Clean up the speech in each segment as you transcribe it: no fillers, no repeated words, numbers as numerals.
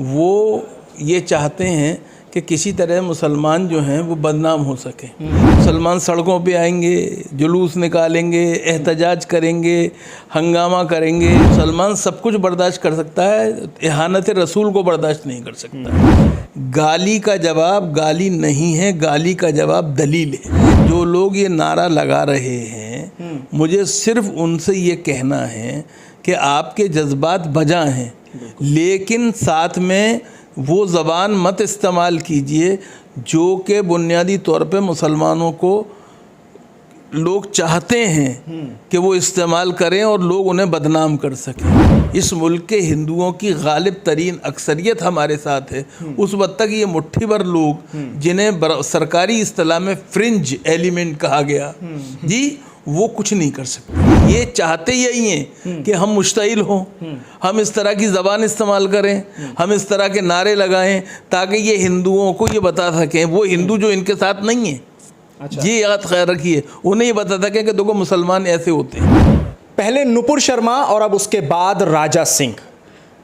वो ये चाहते हैं कि किसी तरह मुसलमान जो हैं वो बदनाम हो सके। मुसलमान सड़कों पे आएंगे, जुलूस निकालेंगे, एहतजाज करेंगे, हंगामा करेंगे। मुसलमान सब कुछ बर्दाश्त कर सकता है, इहानत रसूल को बर्दाश्त नहीं कर सकता। गाली का जवाब गाली नहीं है, गाली का जवाब दलील है। जो लोग ये नारा लगा रहे हैं, मुझे सिर्फ उनसे ये कहना है कि आपके जज्बात बजा हैं, लेकिन साथ में वो ज़बान मत इस्तेमाल कीजिए जो कि बुनियादी तौर पे मुसलमानों को लोग चाहते हैं कि वो इस्तेमाल करें और लोग उन्हें बदनाम कर सकें। इस मुल्क के हिंदुओं की गालिब तरीन अक्सरियत हमारे साथ है। उस वक्त तक ये मुट्ठी भर लोग जिन्हें सरकारी इस्तिलाह में फ्रिंज एलिमेंट कहा गया जी, वो कुछ नहीं कर सकते। ये चाहते यही हैं कि हम मुश्तइल हों, हम इस तरह की ज़बान इस्तेमाल करें, हम इस तरह के नारे लगाएं ताकि ये हिंदुओं को ये बता सकें, वो हिंदू जो इनके साथ नहीं है। अच्छा। ये याद ख्याल रखिए, उन्हें ये बता सकें कि देखो मुसलमान ऐसे होते हैं। पहले नुपुर शर्मा और अब उसके बाद राजा सिंह।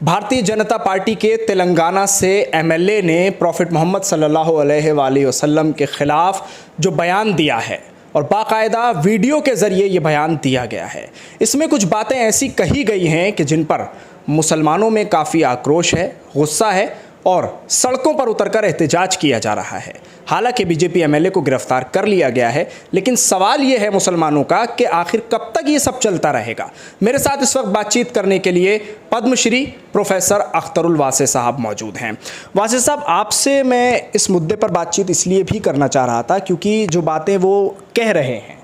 भारतीय जनता पार्टी के तेलंगाना से एमएलए ने प्रॉफिट मोहम्मद सल्लल्लाहु अलैहि वसल्लम के ख़िलाफ़ जो बयान दिया है और बाकायदा वीडियो के ज़रिए ये बयान दिया गया है, इसमें कुछ बातें ऐसी कही गई हैं कि जिन पर मुसलमानों में काफ़ी आक्रोश है, गुस्सा है और सड़कों पर उतरकर एहतजाज किया जा रहा है। हालांकि बीजेपी एमएलए को गिरफ्तार कर लिया गया है, लेकिन सवाल ये है मुसलमानों का कि आखिर कब तक ये सब चलता रहेगा। मेरे साथ इस वक्त बातचीत करने के लिए पद्मश्री प्रोफेसर अख्तरुल वासे साहब मौजूद हैं। वासे साहब, आपसे मैं इस मुद्दे पर बातचीत इसलिए भी करना चाह रहा था क्योंकि जो बातें वो कह रहे हैं,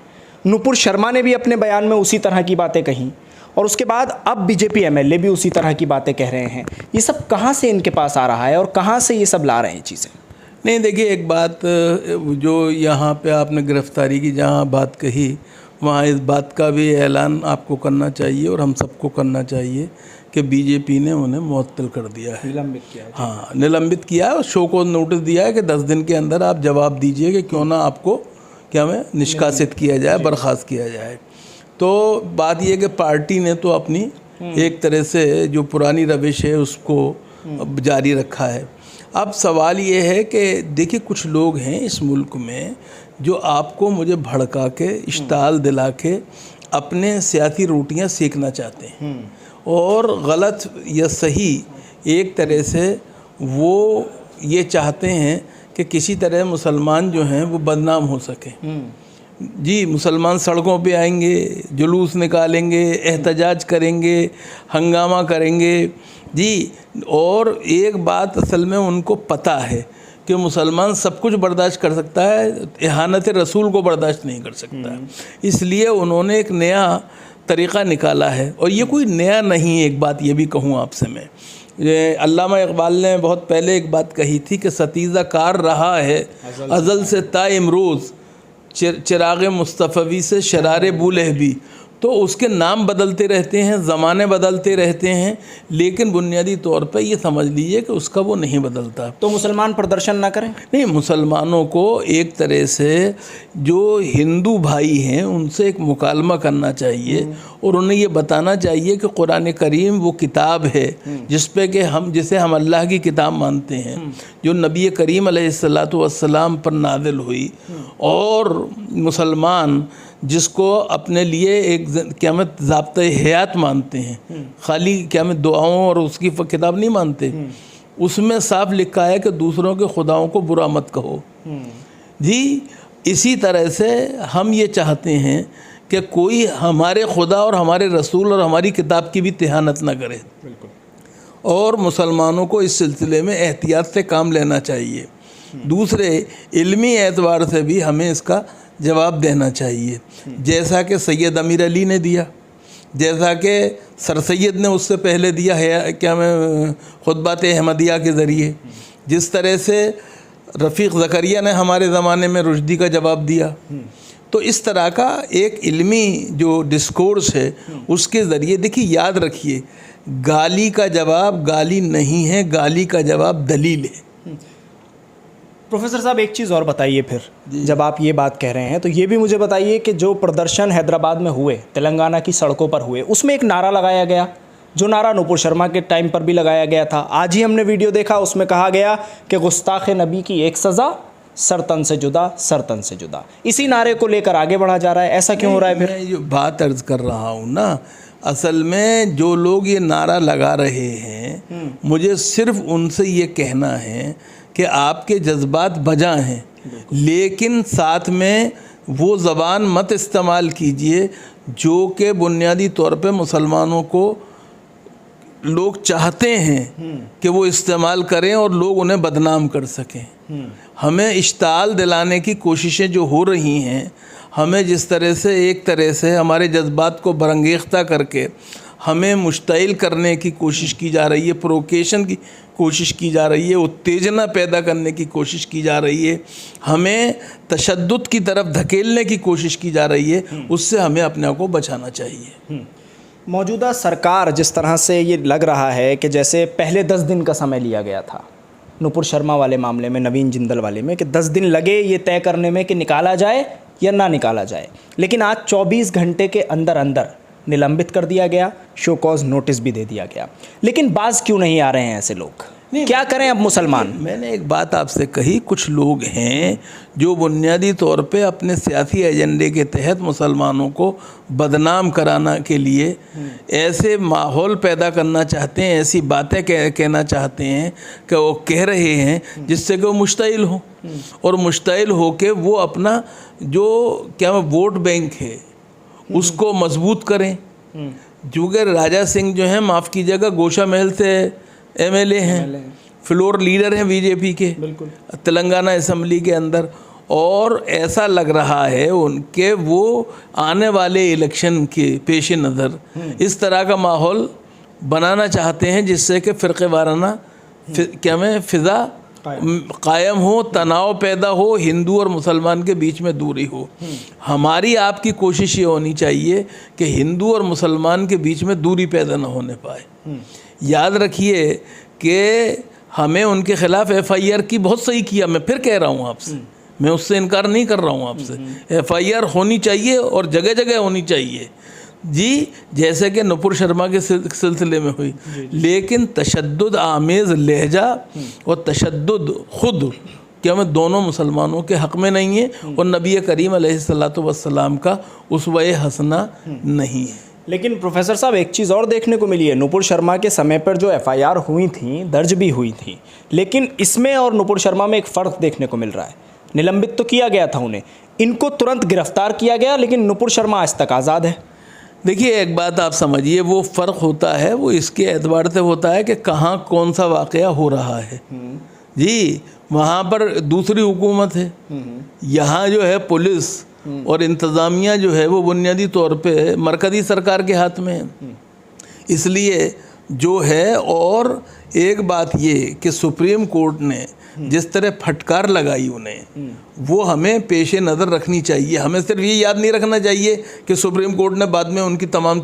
नुपुर शर्मा ने भी अपने बयान में उसी तरह की बातें कहीं और उसके बाद अब बीजेपी एमएलए भी उसी तरह की बातें कह रहे हैं। ये सब कहाँ से इनके पास आ रहा है और कहाँ से ये सब ला रहे हैं चीज़ें? नहीं, देखिए, एक बात जो यहाँ पे आपने गिरफ्तारी की जहाँ बात कही, वहाँ इस बात का भी ऐलान आपको करना चाहिए और हम सबको करना चाहिए कि बीजेपी ने उन्हें मुअत्तल कर दिया है, निलंबित किया है। हाँ, निलंबित किया है और शो को नोटिस दिया है कि 10 दिन के अंदर आप जवाब दीजिए कि क्यों ना आपको क्या में निष्कासित किया जाए, बर्खास्त किया जाए। तो बात यह कि पार्टी ने तो अपनी एक तरह से जो पुरानी रविश है उसको जारी रखा है। अब सवाल ये है कि देखिए, कुछ लोग हैं इस मुल्क में जो आपको मुझे भड़का के, इश्ताल दिला के अपने सियासी रोटियां सेकना चाहते हैं और गलत या सही एक तरह से वो ये चाहते हैं कि किसी तरह मुसलमान जो हैं वो बदनाम हो सके। जी, मुसलमान सड़कों पे आएंगे, जुलूस निकालेंगे, एहतजाज करेंगे, हंगामा करेंगे जी। और एक बात असल में उनको पता है कि मुसलमान सब कुछ बर्दाश्त कर सकता है, इहानत रसूल को बर्दाश्त नहीं कर सकता। इसलिए उन्होंने एक नया तरीक़ा निकाला है और ये कोई नया नहीं। एक बात ये भी कहूँ आपसे मैं, अल्लामा इकबाल ने बहुत पहले एक बात कही थी कि सतीज़ा कार रहा है अज़ल से ता इमरोज़, चिराग मुस्तफ़वी से शरारे बूले भी। तो उसके नाम बदलते रहते हैं, ज़माने बदलते रहते हैं, लेकिन बुनियादी तौर पे ये समझ लीजिए कि उसका वो नहीं बदलता। तो मुसलमान प्रदर्शन ना करें? नहीं, मुसलमानों को एक तरह से जो हिंदू भाई हैं उनसे एक मुकालमा करना चाहिए और उन्हें ये बताना चाहिए कि कुरान करीम वो किताब है जिसे हम अल्लाह की किताब मानते हैं, जो नबी करीम अलैहिस्सलातु वस्सलाम पर नाज़िल हुई, और मुसलमान जिसको अपने लिए एक क़यामत ज़ाब्ता हयात मानते हैं, खाली क़यामत दुआओं और उसकी किताब नहीं मानते। उसमें साफ लिखा है कि दूसरों के खुदाओं को बुरा मत कहो जी। इसी तरह से हम ये चाहते हैं कि कोई हमारे खुदा और हमारे रसूल और हमारी किताब की भी तिहानत ना करे। और मुसलमानों को इस सिलसिले में एहतियात से काम लेना चाहिए। दूसरे इल्मी एतबार से भी हमें इसका जवाब देना चाहिए, जैसा कि सैयद अमीर अली ने दिया, जैसा कि सर सैयद ने उससे पहले दिया है क्या मैं खुतबात अहमदिया के ज़रिए, जिस तरह से रफ़ीक ज़करिया ने हमारे ज़माने में रुश्दी का जवाब दिया। तो इस तरह का एक इल्मी जो डिस्कोर्स है उसके ज़रिए, देखिए याद रखिए, गाली का जवाब गाली नहीं है, गाली का जवाब दलील है। प्रोफेसर साहब, एक चीज़ और बताइए फिर, जब आप ये बात कह रहे हैं तो ये भी मुझे बताइए कि जो प्रदर्शन हैदराबाद में हुए, तेलंगाना की सड़कों पर हुए, उसमें एक नारा लगाया गया जो नारा नूपुर शर्मा के टाइम पर भी लगाया गया था। आज ही हमने वीडियो देखा, उसमें कहा गया कि गुस्ताख नबी की एक सज़ा, सरतन से जुदा, सरतन से जुदा। इसी नारे को लेकर आगे बढ़ा जा रहा है, ऐसा क्यों हो रहा है फिर? मैं जो बात अर्ज कर रहा हूँ ना, असल में जो लोग ये नारा लगा रहे हैं, मुझे सिर्फ उनसे ये कहना है कि आपके जज्बात बजा हैं, लेकिन साथ में वो ज़बान मत इस्तेमाल कीजिए जो कि बुनियादी तौर पे मुसलमानों को लोग चाहते हैं कि वो इस्तेमाल करें और लोग उन्हें बदनाम कर सकें। हमें इश्ताल दिलाने की कोशिशें जो हो रही हैं, हमें जिस तरह से एक तरह से हमारे जज्बात को बरंगेख्ता करके हमें मुश्तइल करने की कोशिश की जा रही है, प्रोवोकेशन की कोशिश की जा रही है, उत्तेजना पैदा करने की कोशिश की जा रही है, हमें तशद्दुद की तरफ धकेलने की कोशिश की जा रही है, उससे हमें अपने आप को बचाना चाहिए। मौजूदा सरकार जिस तरह से ये लग रहा है कि जैसे पहले 10 दिन का समय लिया गया था नूपुर शर्मा वाले मामले में, नवीन जिंदल वाले में, कि 10 दिन लगे ये तय करने में कि निकाला जाए या ना निकाला जाए, लेकिन आज 24 घंटे के अंदर अंदर निलंबित कर दिया गया, शो कॉज नोटिस भी दे दिया गया। लेकिन बाज क्यों नहीं आ रहे हैं ऐसे लोग? क्या करें अब मुसलमान? मैंने एक बात आपसे कही, कुछ लोग हैं जो बुनियादी तौर पे अपने सियासी एजेंडे के तहत मुसलमानों को बदनाम कराना के लिए ऐसे माहौल पैदा करना चाहते हैं, ऐसी बातें कहना चाहते हैं कि वो कह रहे हैं जिससे कि वो मुश्तइल हों, और मुश्तइल हो के वो अपना जो क्या वोट बैंक है उसको मजबूत करें। क्योंकि राजा सिंह जो हैं, माफ़ कीजिएगा, गोशा महल से एमएलए हैं, फ्लोर लीडर हैं बीजेपी के तेलंगाना असेंबली के अंदर, और ऐसा लग रहा है उनके वो आने वाले इलेक्शन के पेश नज़र इस तरह का माहौल बनाना चाहते हैं जिससे कि फ़िरक़े वाराना फ़िज़ा कायम हो, तनाव पैदा हो, हिंदू और मुसलमान के बीच में दूरी हो। हमारी आपकी कोशिश ये होनी चाहिए कि हिंदू और मुसलमान के बीच में दूरी पैदा ना होने पाए। याद रखिए कि हमें उनके ख़िलाफ़ FIR की, बहुत सही किया, मैं फिर कह रहा हूँ आपसे, मैं उससे इनकार नहीं कर रहा हूँ आपसे, FIR होनी चाहिए और जगह जगह होनी चाहिए जी, जैसे कि नूपुर शर्मा के सिलसिले में हुई, लेकिन तशद्दुद आमेज़ लहजा और तशद्दुद खुद क्या मैं दोनों मुसलमानों के हक़ में नहीं है और नबी करीम अलैहिस्सलातु वस्सलाम का उसवा हसना नहीं है। लेकिन प्रोफेसर साहब, एक चीज़ और देखने को मिली है, नूपुर शर्मा के समय पर जो FIR हुई थी, दर्ज भी हुई थी, लेकिन इसमें और नूपुर शर्मा में एक फ़र्क देखने को मिल रहा है। निलंबित तो किया गया था उन्हें, इनको तुरंत गिरफ्तार किया गया, लेकिन नूपुर शर्मा आज तक आज़ाद है। देखिए, एक बात आप समझिए, वो फ़र्क होता है, वो इसके एतबार से होता है कि कहाँ कौन सा वाक़या हो रहा है जी। वहाँ पर दूसरी हुकूमत है, यहाँ जो है पुलिस और इंतज़ामिया जो है वो बुनियादी तौर पे मरकज़ी सरकार के हाथ में है। इसलिए जो है, और एक बात ये कि सुप्रीम कोर्ट ने जिस तरह फटकार लगाई उन्हें, वो हमें पेश नज़र रखनी चाहिए। हमें सिर्फ ये याद नहीं रखना चाहिए कि सुप्रीम कोर्ट ने बाद में उनकी तमाम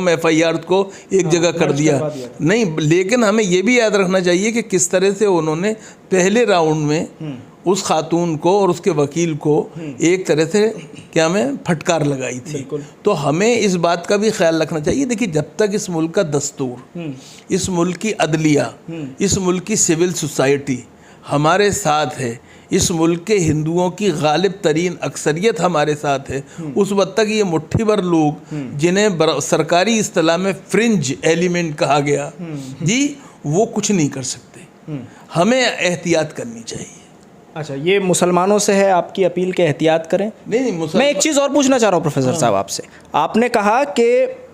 FIR को एक जगह कर दिया, नहीं, लेकिन हमें ये भी याद रखना चाहिए कि किस तरह से उन्होंने पहले राउंड में उस खातून को और उसके वकील को एक तरह से क्या में फटकार लगाई थी। तो हमें इस बात का भी ख्याल रखना चाहिए। देखिए, जब तक इस मुल्क का दस्तूर, इस मुल्क की अदलिया, इस मुल्क की सिविल सोसाइटी हमारे साथ है, इस मुल्क के हिंदुओं की गालिब तरीन अक्सरियत हमारे साथ है, उस वक्त तक ये मुट्ठी भर लोग जिन्हें सरकारी इस्तिलाह में फ्रिंज एलिमेंट कहा गया जी, वो कुछ नहीं कर सकते। हमें एहतियात करनी चाहिए। अच्छा, ये मुसलमानों से है आपकी अपील के एहतियात करें? नहीं, मैं एक चीज़ और पूछना चाह रहा हूँ प्रोफेसर साहब आपसे। आपने कहा कि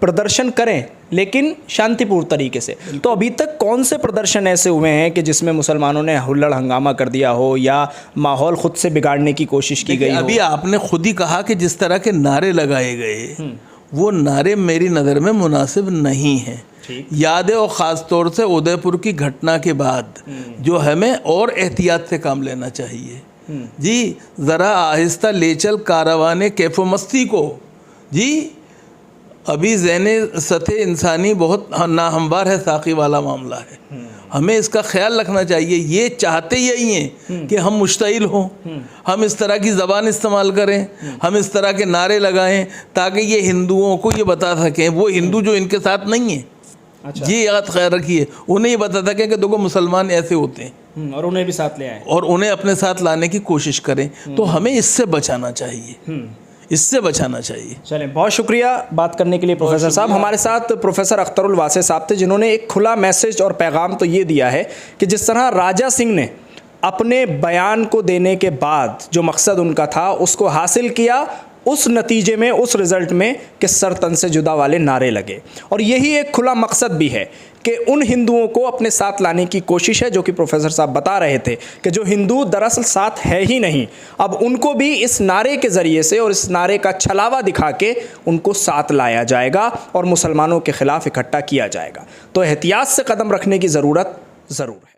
प्रदर्शन करें लेकिन शांतिपूर्ण तरीके से, तो अभी तक कौन से प्रदर्शन ऐसे हुए हैं कि जिसमें मुसलमानों ने हुल्लड़ हंगामा कर दिया हो या माहौल खुद से बिगाड़ने की कोशिश की गई हो? अभी आपने खुद ही कहा कि जिस तरह के नारे लगाए गए, वो नारे मेरी नज़र में मुनासिब नहीं हैं। याद है, और ख़ास तौर से उदयपुर की घटना के बाद जो हमें और एहतियात से काम लेना चाहिए जी। ज़रा आहिस्ता ले चल कारवाने कैफो मस्ती को जी। अभी ज़हने सतह इंसानी बहुत नाहमवार है, साक़ी वाला मामला है। हमें इसका ख्याल रखना चाहिए। ये चाहते यही हैं कि हम मुश्तइल हों, हम इस तरह की ज़बान इस्तेमाल करें, हम इस तरह के नारे लगाएं ताकि ये हिंदुओं को ये बता सकें, वो हिंदू जो इनके साथ नहीं है, अच्छा। ये याद ख्याल रखिए, उन्हें ये बताता कि देखो मुसलमान ऐसे होते हैं और उन्हें भी साथ ले आए। और उन्हें अपने साथ लाने की कोशिश करें। तो हमें इससे बचाना चाहिए, इससे बचाना चाहिए। चलें, बहुत शुक्रिया बात करने के लिए प्रोफेसर साहब। हमारे साथ प्रोफेसर अख्तरुल वासे साहब थे, जिन्होंने एक खुला मैसेज और पैगाम तो ये दिया है कि जिस तरह राजा सिंह ने अपने बयान को देने के बाद जो मकसद उनका था उसको हासिल किया, उस नतीजे में, उस रिज़ल्ट में कि सर तन से जुदा वाले नारे लगे। और यही एक खुला मकसद भी है कि उन हिंदुओं को अपने साथ लाने की कोशिश है, जो कि प्रोफेसर साहब बता रहे थे कि जो हिंदू दरअसल साथ है ही नहीं, अब उनको भी इस नारे के ज़रिए से और इस नारे का छलावा दिखा के उनको साथ लाया जाएगा और मुसलमानों के ख़िलाफ़ इकट्ठा किया जाएगा। तो एहतियात से कदम रखने की ज़रूरत ज़रूर है।